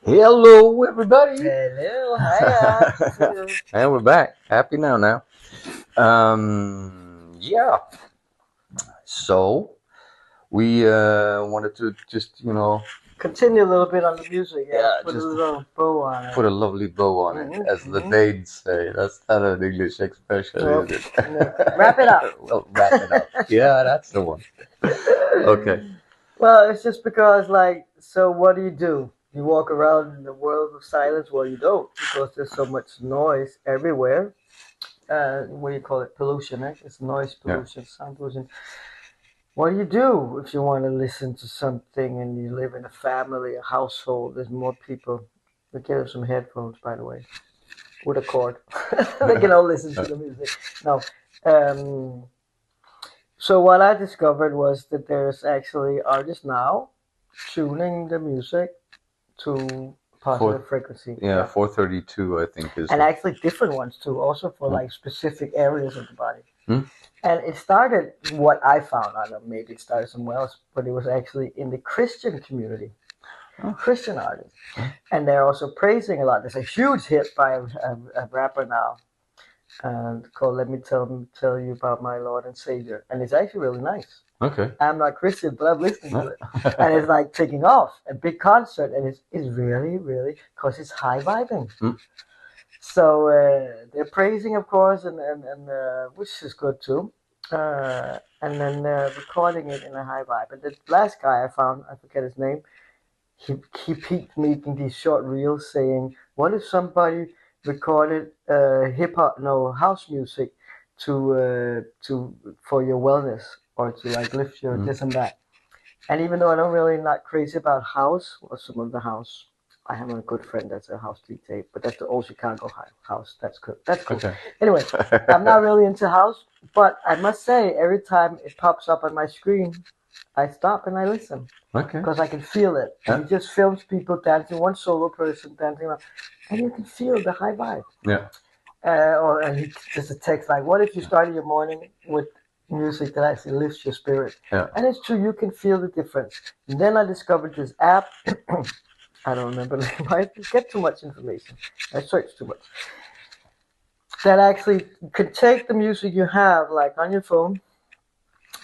Hello, everybody. Hello, hiya. And we're back. Happy now. Yeah. So we wanted to just, Continue a little bit on the music, yeah, put a just little bow on it. put a lovely bow on it, as the Danes say. That's not an English expression, Nope. is it? No. Wrap it up. Well, wrap it up. Yeah, that's the one. Okay. Well, it's just because, so what do? You walk around in the world of silence? Well, you don't, because there's so much noise everywhere. What do you call it? Pollution, eh? It's noise Yeah. pollution, sound pollution. What do you do if you want to listen to something and you live in a family, a household? There's more people. We get them some headphones, by the way, with a cord. They can all listen to the music. No. Um, so what I discovered was that there's actually artists now tuning the music to positive frequency. Yeah, 432, I think, is. And actually different ones too, also for like specific areas of the body. Hmm? And it started, what I found, I don't know, maybe it started somewhere else, but it was actually in the Christian community, Christian artists. And they're also praising a lot. There's a huge hit by a rapper now called Let Me Tell You About My Lord and Savior. And it's actually really nice. Okay. I'm not Christian, but I'm listening to it. And it's like taking off, a big concert, and it's really, really, because it's high vibing. So they're praising, of course, and which is good too. And then recording it in a high vibe. And the last guy I found, I forget his name, he keeps making these short reels saying, "What if somebody recorded hip hop, no house music, to for your wellness or to like lift your this and that?" And even though I don't really not crazy about house or some of the house, I have a good friend that's a house DJ, but that's the old Chicago house. That's good. That's cool. Okay. Anyway, I'm not really into house, but I must say every time it pops up on my screen, I stop and I listen. Okay. Because I can feel it. And he just films people dancing, one solo person dancing around, and you can feel the high vibe. Yeah. And he just a text like, "What if you started your morning with music that actually lifts your spirit?" Yeah. And it's true, you can feel the difference. And then I discovered this app. I don't remember the name. I get too much information. I search too much. That actually could take the music you have, like on your phone,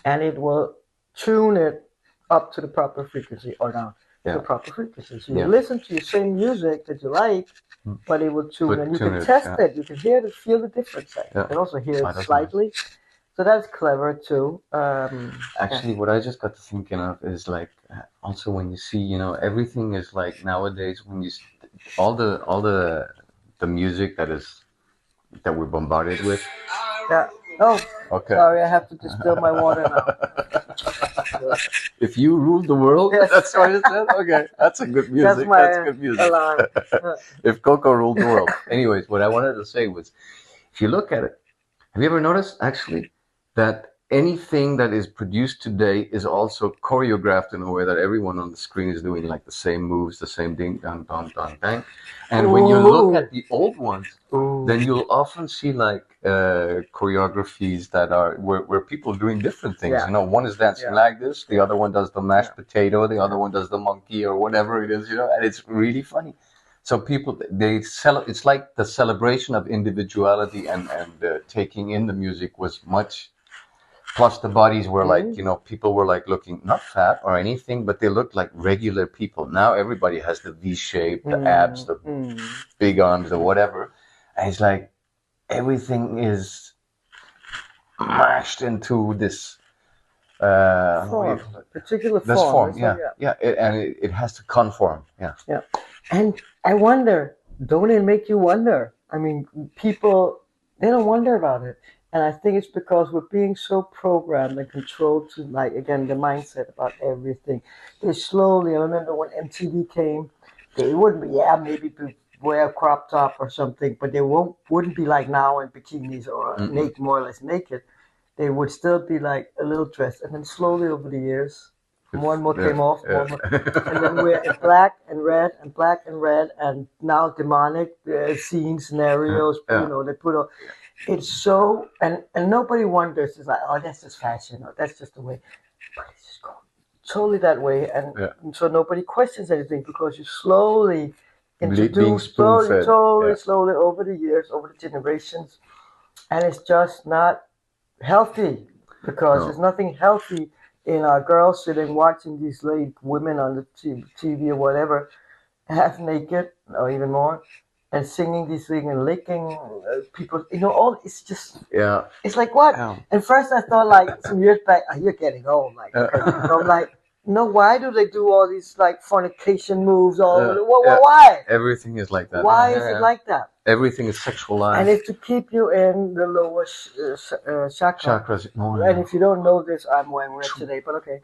and it will tune it up to the proper frequency or down to the proper frequency. So you listen to your same music that you like, but it will tune, and you can test it. You can hear it, feel the difference. You can also hear it slightly. So that's clever too. Actually, what I just got to thinking of is like also when you see, everything is like nowadays when all the music that we're bombarded with. Yeah. Oh, Okay. Sorry, I have to distill my water now. If you ruled the world, Yes. that's what it said. Okay, that's a good music. That's my good music. alarm. If Coco ruled the world. Anyways, what I wanted to say was, if you look at it, have you ever noticed actually that anything that is produced today is also choreographed in a way that everyone on the screen is doing like the same moves, the same ding, dun, dun, dun, bang. And when you look at the old ones, then you'll often see like choreographies that are where people are doing different things. Yeah. One is dancing like this, the other one does the mashed potato, the other one does the monkey or whatever it is, and it's really funny. So people it's like the celebration of individuality and taking in the music was much. Plus the bodies were like, people were like looking not fat or anything, but they looked like regular people. Now everybody has the V shape, the abs, the big arms, the whatever. And it's like everything is mashed into this Form, particular this form. form. Yeah. It has to conform. Yeah. And I wonder, don't it make you wonder? I mean, people, they don't wonder about it. And I think it's because we're being so programmed and controlled to, like, again, the mindset about everything. They slowly, I remember when MTV came, they wouldn't be, maybe wear a crop top or something, but they wouldn't be like now in bikinis or naked, more or less naked. They would still be like a little dressed. And then slowly over the years, more and more came off, more and more. And then we're in black and red and black and red, and now demonic scenes, scenarios, they put on. It's so, and nobody wonders, it's like, oh, that's just fashion, or that's just the way. But it's just going totally that way, and so nobody questions anything because you slowly being introduced spoon-fed. slowly over the years, over the generations, and it's just not healthy because No. there's nothing healthy in our girls sitting watching these late women on the TV or whatever, half naked or even more, and singing these things and licking people. All it's just Yeah. it's like what? Yeah. And first I thought like some years back, you're getting old, like okay. So I'm like, no, why do they do all these like fornication moves? Why? Everything is like that. Why is it like that? Everything is sexualized. And it's to keep you in the lower chakra. Chakras. No, And if you don't know this, I'm wearing red today, but okay.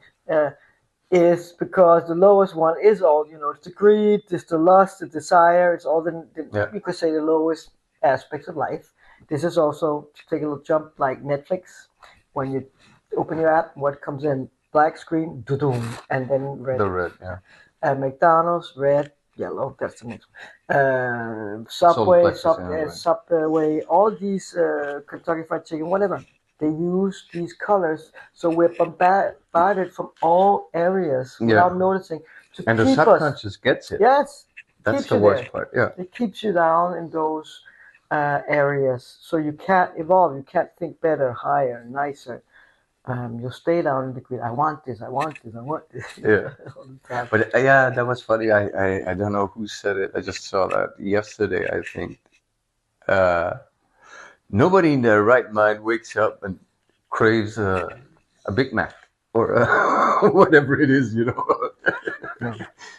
Is because the lowest one is all, it's the greed, it's the lust, the desire, it's all you could say the lowest aspects of life. This is also, to take a little jump, like Netflix. When you open your app, what comes in? Black screen, doo-doom, and then red. The red, yeah. McDonald's, red, yellow, that's the next one. Subway, all these Kentucky Fried Chicken, whatever. They use these colors, so we're bombarded from all areas without noticing. And the subconscious gets it. Yes. That's the worst part, yeah. It keeps you down in those areas, so you can't evolve, you can't think better, higher, nicer. You'll stay down in the greed. I want this. Yeah. But yeah, that was funny. I don't know who said it. I just saw that yesterday, I think. Nobody in their right mind wakes up and craves a Big Mac or whatever it is,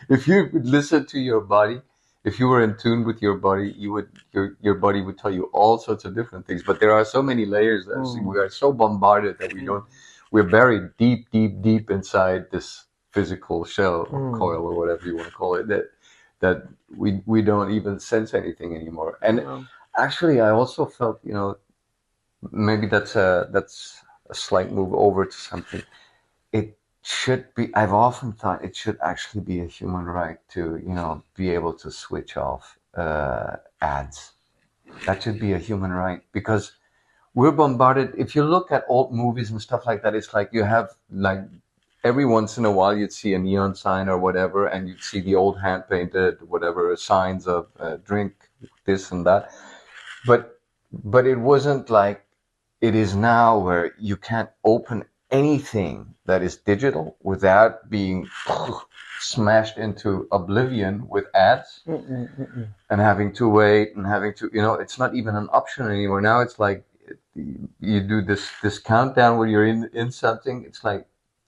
If you would listen to your body, if you were in tune with your body, your body would tell you all sorts of different things. But there are so many layers that we are so bombarded that we're buried deep, deep, deep inside this physical shell or coil or whatever you want to call it, that we don't even sense anything anymore. And actually, I also felt, maybe that's a slight move over to something. It should be, I've often thought it should actually be a human right to, be able to switch off ads. That should be a human right, because we're bombarded. If you look at old movies and stuff like that, it's like you have, like, every once in a while you'd see a neon sign or whatever, and you'd see the old hand painted, whatever, signs of drink this and that. But it wasn't like it is now, where you can't open anything that is digital without being smashed into oblivion with ads and having to wait and having to, it's not even an option anymore. Now it's like you do this countdown when you're in something. It's like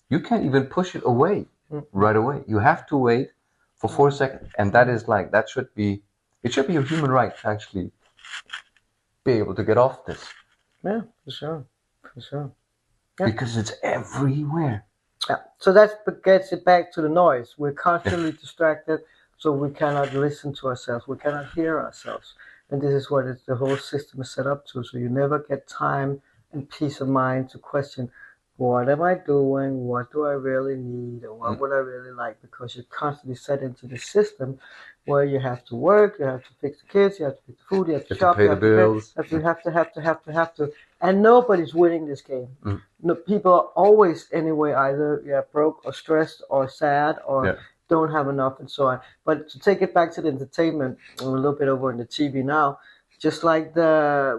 you can't even push it away right away. You have to wait for 4 seconds, and that is like, it should be a human right to actually be able to get off this. Yeah, for sure. Yeah. Because it's everywhere. Yeah. So that gets it back to the noise. We're constantly distracted, so we cannot listen to ourselves. We cannot hear ourselves. And this is what the whole system is set up to. So you never get time and peace of mind to question, what am I doing? What do I really need? Or what would I really like? Because you're constantly set into the system where you have to work, you have to fix the kids, you have to fix the food, you have to shop, pay the bills. You have to. And nobody's winning this game. No, people are always, anyway, either broke or stressed or sad or don't have enough and so on. But to take it back to the entertainment, a little bit over in the TV now, just like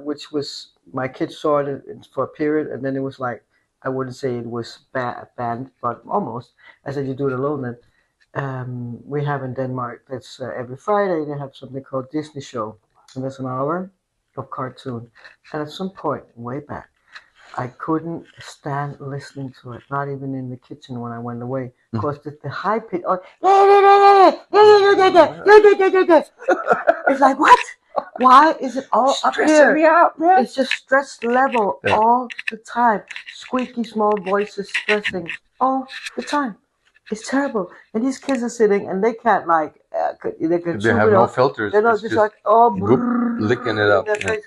which was, my kids saw it for a period, and then it was like, I wouldn't say it was banned, but almost. I said, you do it alone then. We have in Denmark, that's every Friday, they have something called Disney Show. And that's an hour of cartoon. And at some point, way back, I couldn't stand listening to it, not even in the kitchen when I went away. Because the high pitch, it's like, what? Why is it all up here? Me out, bro. It's just stress level all the time. Squeaky small voices stressing all the time. It's terrible. And these kids are sitting and they can't they have no filters. They're not just like, licking it up. Yeah.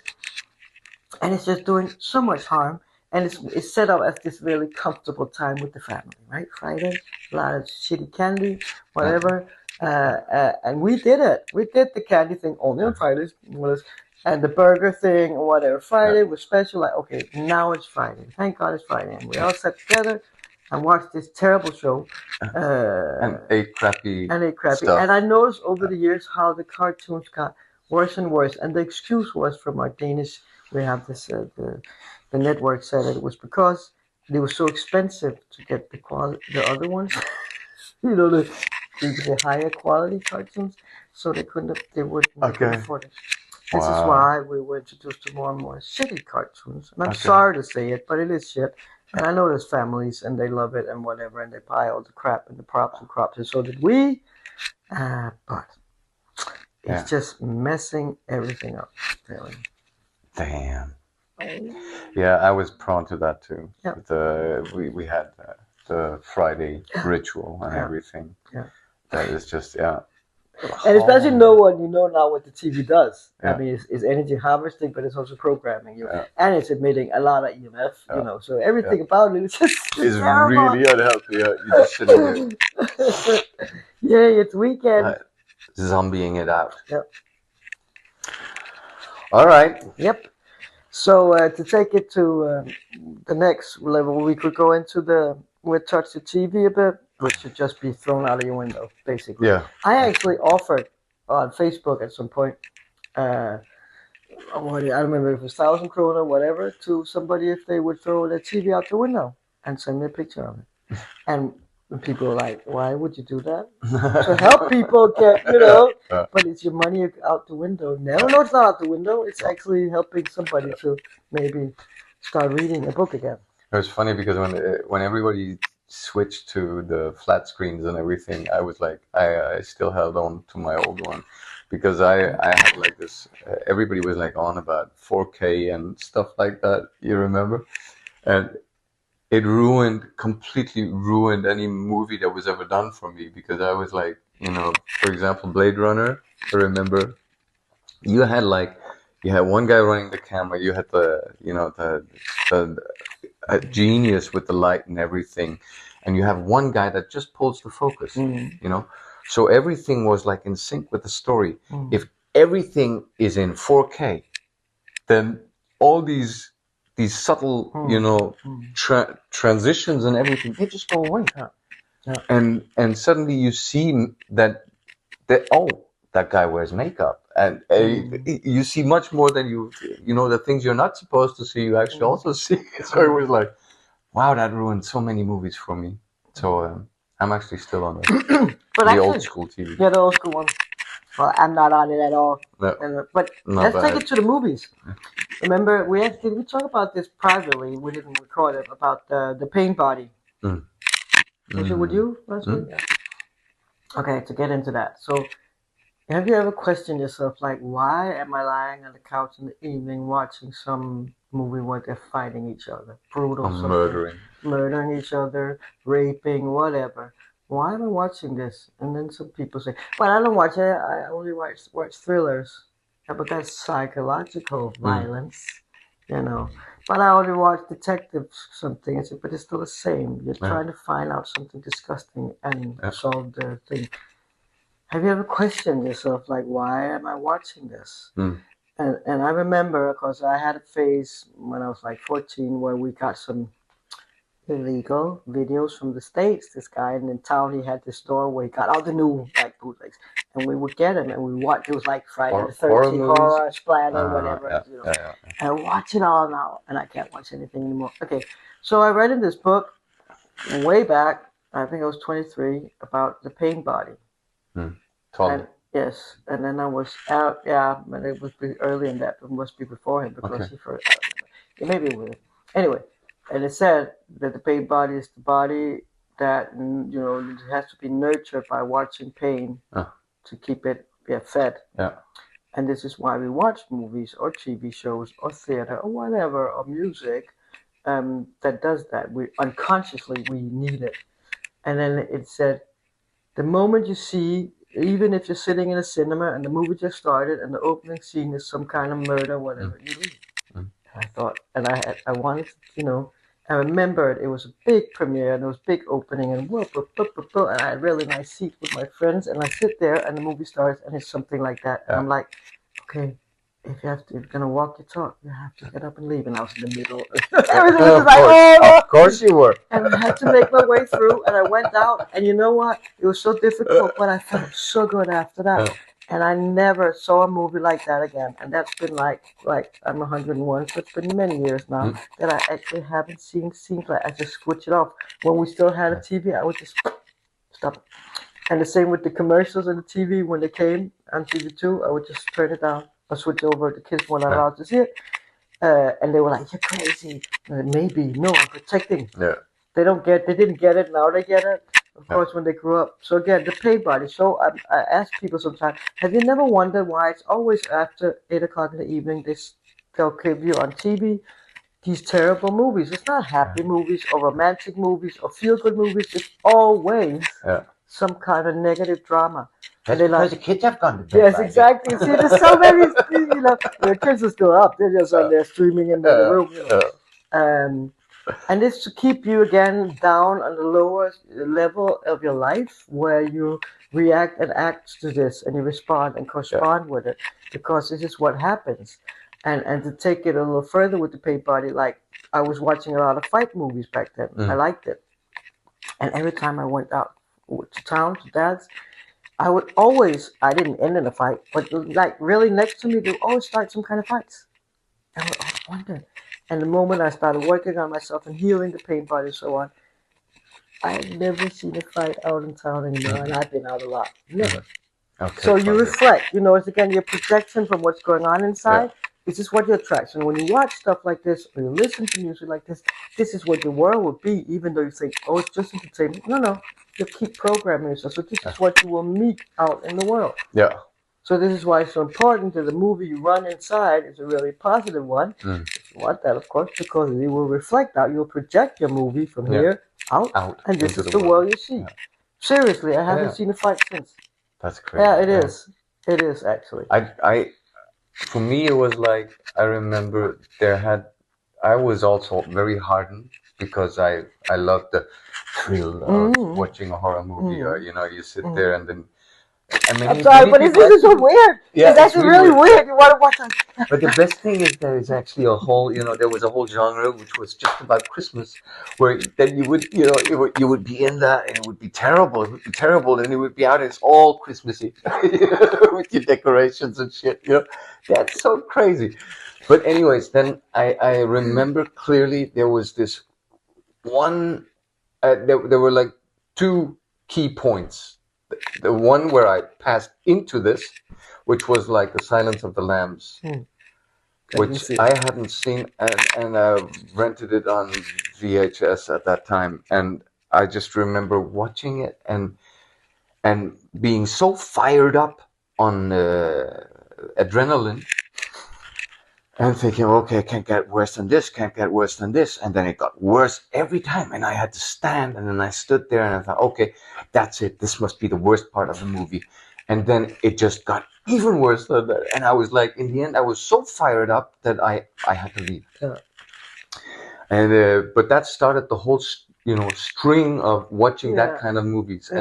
And it's just doing so much harm. And it's set up as this really comfortable time with the family, right? Friday, a lot of shitty candy, whatever. And we did it. We did the candy thing only on Fridays. And the burger thing or whatever. Friday was special. Like, okay, now it's Friday. Thank God it's Friday. And we all sat together and watched this terrible show. And ate crappy And they crappy. stuff. And I noticed over the years how the cartoons got worse and worse. And the excuse was from our Danish. We have this the network said it was because they were so expensive to get the other ones. You know, the higher quality cartoons, so they wouldn't Okay. afford it. This is Wow. why we were introduced to more and more shitty cartoons. And I'm Okay. sorry to say it, but it is shit. And I know there's families and they love it and whatever, and they buy all the crap and the props and crops, and so did we. But it's just messing everything up. Really. Damn. Yeah, I was prone to that too. Yeah. We had the Friday ritual and Yeah. everything. Yeah. That is just And especially no one, you know now what the TV does. Yeah. I mean, it's energy harvesting, but it's also programming you, Yeah. and it's emitting a lot of EMF. Yeah. You know, so everything about it is just It's terrible. really unhealthy. Yeah. You're just sitting there Yay, it's weekend. zombieing it out. Yep. All right. Yep. So to take it to the next level, we could go into we'll touch the TV a bit, which should just be thrown out of your window, basically. Yeah. I actually offered on Facebook at some point, I don't remember if it was 1,000 krona or whatever, to somebody if they would throw their TV out the window and send me a picture of it. And people are like, why would you do that? To help people get, but it's your money out the window. No, it's not out the window. It's actually helping somebody to maybe start reading a book again. It was funny because when everybody switched to the flat screens and everything, I was like, I still held on to my old one because I had like this. Everybody was like on about 4K and stuff like that. You remember? And it completely ruined any movie that was ever done for me because I was like, for example, Blade Runner. I remember you had one guy running the camera. You had the genius with the light and everything, and you have one guy that just pulls the focus. So everything was like in sync with the story. If everything is in 4K, then all these subtle transitions and everything, they just go away. And suddenly you see that that guy wears makeup, and you see much more than the things you're not supposed to see, you actually also see. So it was like, wow, that ruined so many movies for me. So I'm actually still on the old school TV. Yeah, the old school one. Well, I'm not on it at all. No, but let's take it to the movies. Remember, did we talk about this privately? We didn't record it, about the pain body. Was it with you last week? Yeah. Okay, to get into that. So, have you ever questioned yourself, like, why am I lying on the couch in the evening watching some movie where they're fighting each other? Brutal something. Murdering each other, raping, whatever. Why am I watching this? And then some people say, well, I don't watch it. I only watch thrillers. Yeah, but that's psychological violence, But I only watch detective something. I said, but it's still the same. You're trying to find out something disgusting and solve the thing. Have you ever questioned yourself, like, why am I watching this? And I remember, because I had a phase when I was like 14 where we got some illegal videos from the States. This guy in town, he had this store where he got all the new bootlegs, and we would get them and we watch. It was like Friday the 13th, horror, splatter, whatever. And watch it all now, and I can't watch anything anymore. Okay, so I read in this book way back, I think I was 23, about the pain body. Yes, and then I was out. Yeah, but it was early in that. It must be before him because he first. Maybe it was. Anyway. And it said that the pain body is the body that, it has to be nurtured by watching pain to keep it fed. Yeah. And this is why we watch movies or TV shows or theater or whatever, or music that does that. We unconsciously, we need it. And then it said, the moment you see, even if you're sitting in a cinema and the movie just started and the opening scene is some kind of murder, whatever, you leave. I thought, and I wanted to, I remembered it was a big premiere and it was big opening and and I had a really nice seat with my friends and I sit there and the movie starts and it's something like that and I'm like, okay, if you're gonna walk your talk, you have to get up and leave. And I was in the middle. Everything was Of just like, course, oh. of course you were. And I had to make my way through, and I went out. And you know what? It was so difficult, but I felt so good after that. Yeah. And I never saw a movie like that again. And that's been like I'm 101, so it's been many years now that I actually haven't seen scenes like I just switch it off. When we still had a TV, I would just stop. And the same with the commercials on the TV when they came on TV2, I would just turn it down or switch over. The kids weren't allowed to see it. And they were like, "You're crazy." Maybe no, I'm protecting. Yeah. They didn't get it. Now they get it. Of course, when they grew up. So again, the pay body. So I ask people sometimes, have you never wondered why it's always after 8 o'clock in the evening they'll give you on TV these terrible movies? It's not happy movies or romantic movies or feel good movies. It's always some kind of negative drama. That's because the kids have gone to bed. Yes, exactly. See, there's so many, the kids are still up. They're just on there streaming in the room. And it's to keep you again down on the lower level of your life where you react and act to this and you respond and correspond with it, because this is what happens. And to take it a little further with the pay body, like I was watching a lot of fight movies back then. I liked it. And every time I went out to town, to dad's, I didn't end in a fight, but like really next to me, they would always start some kind of fights. I would always wonder. And the moment I started working on myself and healing the pain body and so on, I've never seen a fight out in town anymore, and I've been out a lot. Never. Okay, So you reflect, it's again your projection from what's going on inside. This is what you attract. And when you watch stuff like this, or you listen to music like this is what your world would be, even though you think, oh, it's just entertainment. No. You keep programming yourself. So this is what you will meet out in the world. Yeah. So this is why it's so important that the movie you run inside is a really positive one. If you want that, of course, because it will reflect out. You'll project your movie from here out, and this is the world you see. Yeah. Seriously, I haven't seen a fight since. That's crazy. Yeah, it is. It is actually. For me, it was like, I remember I was also very hardened because I loved the thrill of watching a horror movie, or you sit there and then. I'm sorry, but this is so weird. Yeah, it's actually really weird. You want to watch that? But the best thing is there is actually a whole, there was a whole genre which was just about Christmas, where then you would, you would be in that and it would be terrible. It would be terrible, and it would be out. It's all Christmassy with your decorations and shit. That's so crazy. But anyways, then I remember clearly there was this one. There were like two key points. The one where I passed into this, which was like The Silence of the Lambs, which I hadn't seen, and I rented it on VHS at that time, and I just remember watching it and being so fired up on adrenaline, and thinking, okay, can't get worse than this, and then it got worse every time, and I had to stand, and then I stood there, and I thought, okay, that's it, this must be the worst part of the movie, and then it just got even worse than that, and I was like, in the end, I was so fired up that I had to leave. And but that started the whole, string of watching that kind of movies,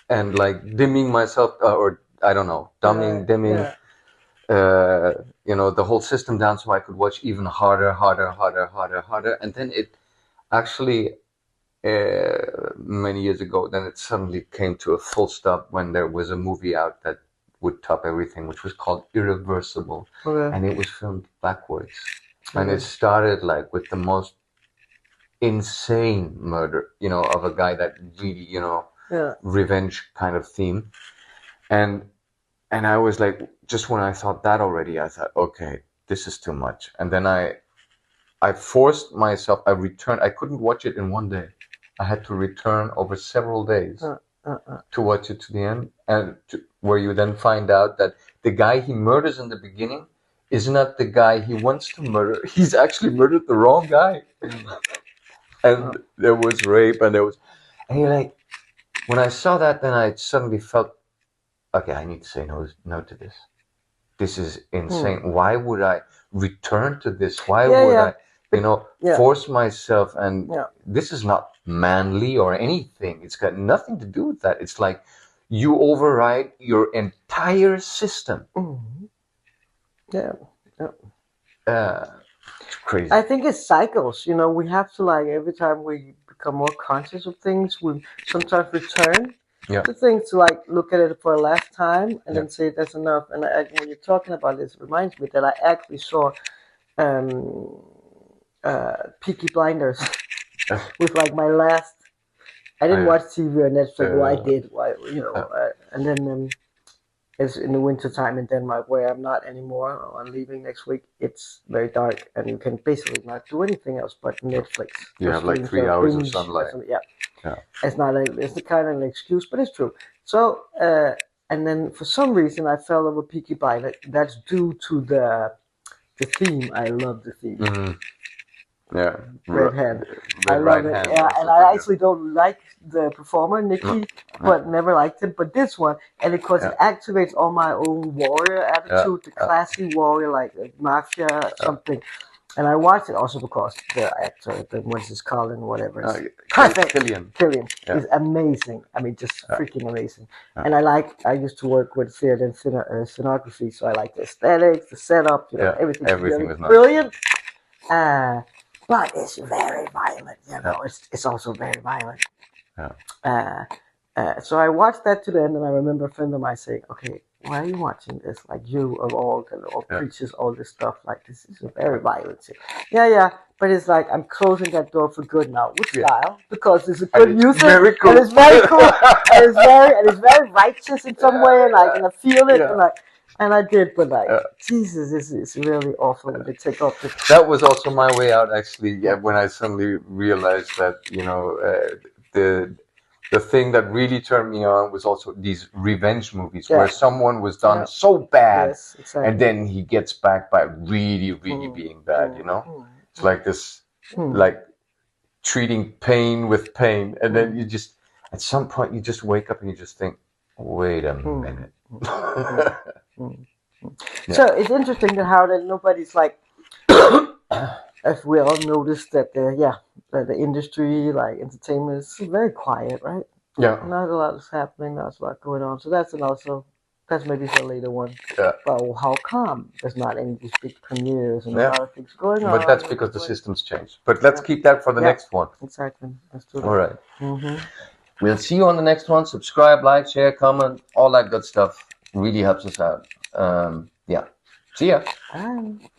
and like dimming myself, or I don't know, dimming. The whole system down so I could watch even harder, and then it actually many years ago, then it suddenly came to a full stop when there was a movie out that would top everything, which was called Irreversible, and it was filmed backwards, and it started like with the most insane murder, of a guy that really, revenge kind of theme, and I was like, just when I thought that already, I thought, okay, this is too much. And then I forced myself, I returned, I couldn't watch it in one day. I had to return over several days to watch it to the end, and where you then find out that the guy he murders in the beginning is not the guy he wants to murder. He's actually murdered the wrong guy. And there was rape, and you're like, when I saw that, then I suddenly felt, okay, I need to say no to this. This is insane. Why would I return to this? Why would I, force myself? And this is not manly or anything. It's got nothing to do with that. It's like you override your entire system. Yeah. Yeah. It's crazy. I think it's cycles. We have to like every time we become more conscious of things, we sometimes return Yeah. to things to like look at it for a last time and Yeah. then say that's enough. And when you're talking about this, it reminds me that I actually saw Peaky Blinders with like my last. I didn't Oh, yeah. watch TV or Netflix. Well, I did. Yeah. And then it's in the winter time in Denmark where I'm not anymore. I'm leaving next week. It's very dark and you can basically not do anything else but Netflix. You have like 3 hours of sunlight. Yeah. Yeah. It's the kind of an excuse, but it's true. So, and then for some reason I fell over Peaky Blinders. That's due to the theme. I love the theme. Mm-hmm. Yeah. Red Hand. Red I love Right it. Hand Yeah, also and I good, actually don't like the performer, Nicky, but never liked him. But this one, and because it activates all my own warrior attitude, the classy warrior, like mafia something. And I watched it also because the actor, what's his Colin, whatever. Perfect. Killian. Is amazing. I mean, just freaking amazing. And I used to work with theater and scenography, so I like the aesthetics, the setup, everything. Everything was nice. Brilliant. But it's very violent, It's also very violent. Yeah. So I watched that to the end, and I remember a friend of mine saying, "Okay, why are you watching this? Like you of all preaches all this stuff. Like this is a very violent thing." Yeah. But it's like I'm closing that door for good now with style because it's a good music very cool. and it's very cool and it's very righteous in some way, and I feel it and I did, but like Jesus, it's really awful when they take off the. That was also my way out, actually. Yeah, when I suddenly realized that the thing that really turned me on was also these revenge movies where someone was done so bad, and then he gets back by really, really being bad. It's like this, like treating pain with pain, and then you just at some point you just wake up and you just think, wait a minute. So it's interesting how that nobody's like, if we all noticed that the industry, like entertainment, is very quiet, right? Yeah. Not a lot is happening, not a lot going on. So that's maybe for a later one. Yeah. But how come there's not any these big premieres and a lot of things going on? But that's because the system's changed. But let's keep that for the next one. Exactly. Let's do that. All right. We'll see you on the next one. Subscribe, like, share, comment, all that good stuff. Really helps us out. See ya. Bye.